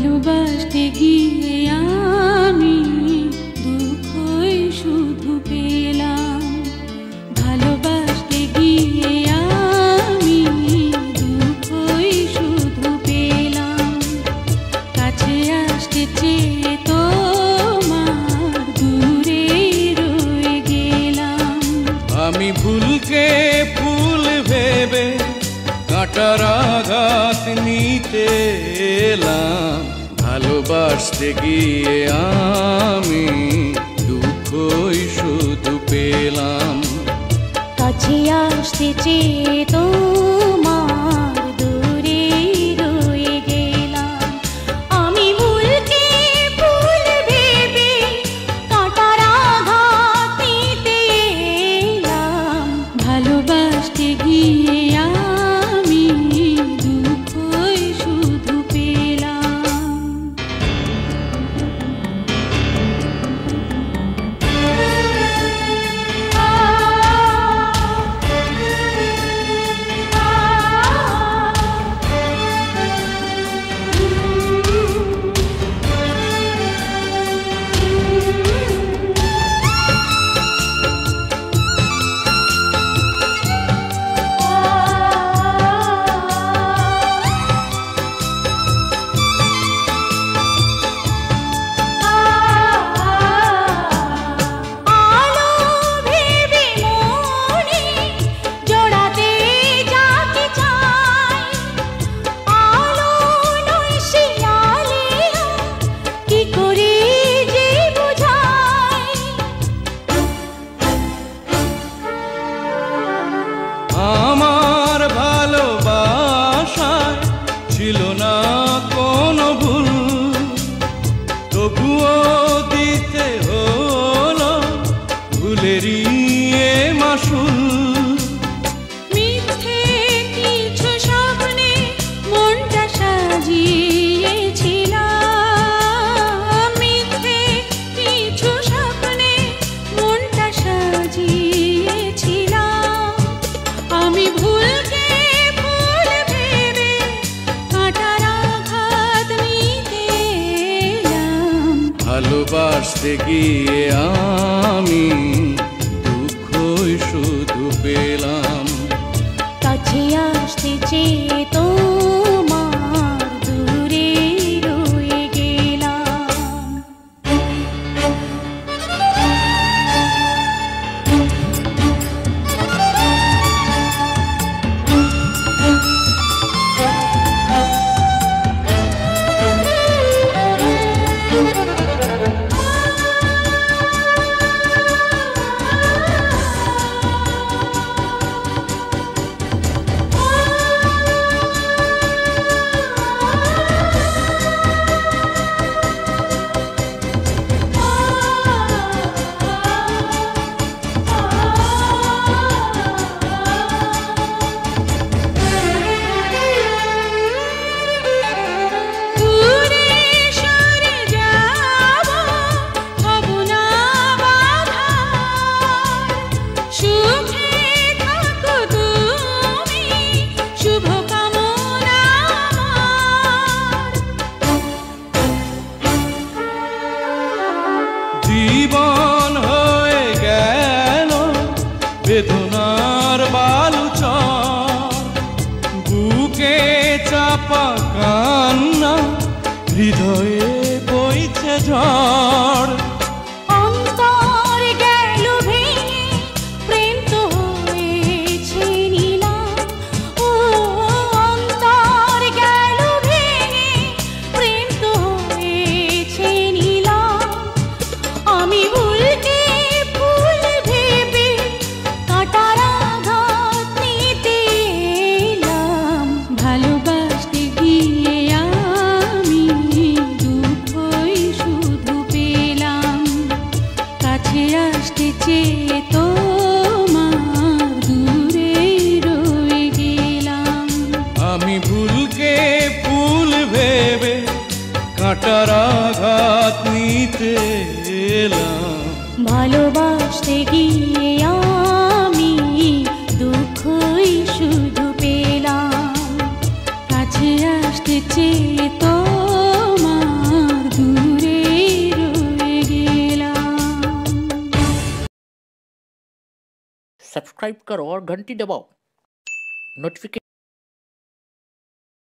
ভালোবাসতে গিয়ে আমি দুঃখই শুধু পেলাম। ভালোবাসতে গিয়ে আমি দুঃখই শুধু পেলাম। কাছে আসতে চেয়ে তোমার দূরে রয়ে গেলাম। আমি ভুলকে ফুল ভেবে কাঁটার আঘাত নিতে এলাম। ভালোবাসতে গিয়ে আমি দুঃখই শুধু পেলাম। কাছে আসতে চেয়ে তোমার দূরে রয়ে গেলাম। আমি ভুলকে ফুল ভেবে কাঁটার আঘাত নিতে এলাম। ভালোবাসতে গিয়ে আমি দুঃখই শুধু পেলাম। আমার ভালোবাসায় ছিল না কোনো ভুল, তবুও দিতে হলো ভুলেরই এ মাসুল। মিথ্যে কিছু স্বপ্নে মনটা সাজিয়েছিলাম। মিথ্যে কিছু স্বপ্নে মনটা সাজিয়েছিলাম। আমি ভুলকে ফুল ভেবে কাঁটার আঘাত নিতে এলাম। ভালোবাসতে গিয়ে আমি দুঃখই শুধু পেলাম। কাছে আসতে চেয়ে তোমার দূরে রয়ে গেলাম। জীবন হয়ে গেল বেদনার বালুচর, বুকে চাপা কান্না, হৃদয়ে বইছে ঝড়। অন্তর গেল ভেঙে, প্রেম তো হয়েছে নিলাম। ও অন্তর গেল ভেঙে, প্রেম তো হয়েছে নিলাম। আমি ভুলকে ফুল ভেবে কাঁটার আঘাত নিতে এলাম। ভালোবাসতে গিয়ে আমি দুঃখই শুধু পেলাম। কাছে আসতে চেয়ে তোমার দূরে রয়ে গেলাম। আমি ভুলকে ফুল ভেবে কাঁটার আঘাত নিতে এলাম। ভালোবাসতে গিয়ে আমি দুঃখই শুধু পেলাম। কাছে আসতে চেয়ে তোমার सब्सक्राइब करो और घंटी दबाओ नोटिफिकेशन